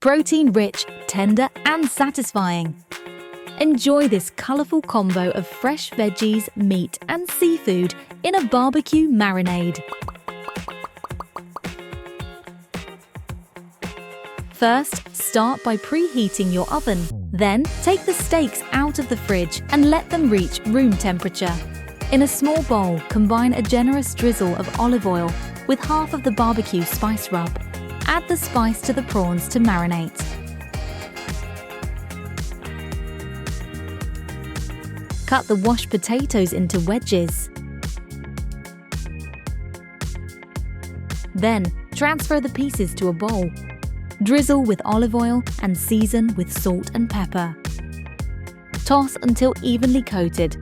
Protein-rich, tender and satisfying. Enjoy this colourful combo of fresh veggies, meat and seafood in a barbecue marinade. First, start by preheating your oven. Then, take the steaks out of the fridge and let them reach room temperature. In a small bowl, combine a generous drizzle of olive oil with half of the barbecue spice rub. Add the spice to the prawns to marinate. Cut the washed potatoes into wedges. Then, transfer the pieces to a bowl. Drizzle with olive oil and season with salt and pepper. Toss until evenly coated.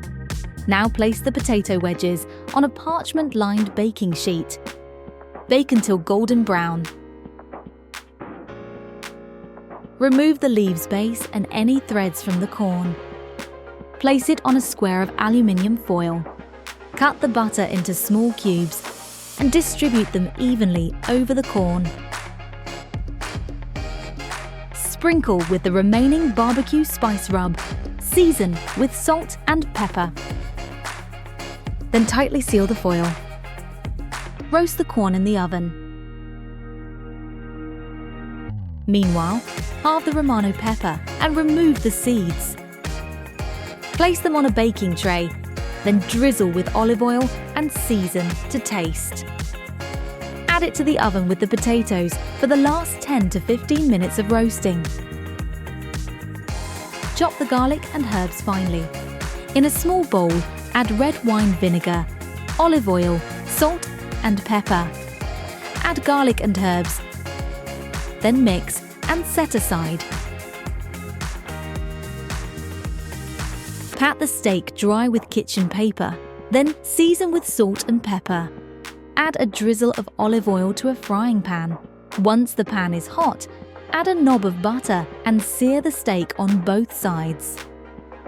Now place the potato wedges on a parchment-lined baking sheet. Bake until golden brown. Remove the leaves base and any threads from the corn. Place it on a square of aluminium foil. Cut the butter into small cubes and distribute them evenly over the corn. Sprinkle with the remaining barbecue spice rub. Season with salt and pepper. Then tightly seal the foil. Roast the corn in the oven. Meanwhile, halve the Romano pepper and remove the seeds. Place them on a baking tray, then drizzle with olive oil and season to taste. Add it to the oven with the potatoes for the last 10 to 15 minutes of roasting. Chop the garlic and herbs finely. In a small bowl, add red wine vinegar, olive oil, salt and pepper. Add garlic and herbs. Then mix and set aside. Pat the steak dry with kitchen paper, then season with salt and pepper. Add a drizzle of olive oil to a frying pan. Once the pan is hot, add a knob of butter and sear the steak on both sides.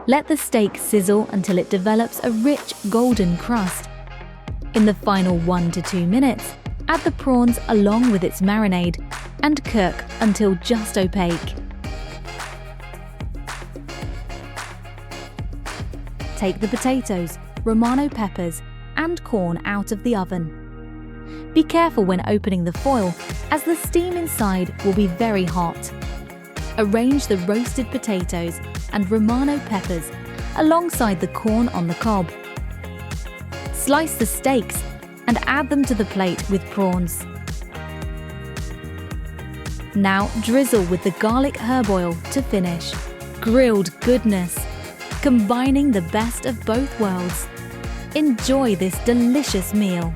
Let the steak sizzle until it develops a rich golden crust. In the final 1 to 2 minutes, add the prawns along with its marinade and cook until just opaque. Take the potatoes, Romano peppers and corn out of the oven. Be careful when opening the foil, as the steam inside will be very hot. Arrange the roasted potatoes and Romano peppers alongside the corn on the cob. Slice the steaks and add them to the plate with prawns. Now drizzle with the garlic herb oil to finish. Grilled goodness, combining the best of both worlds. Enjoy this delicious meal.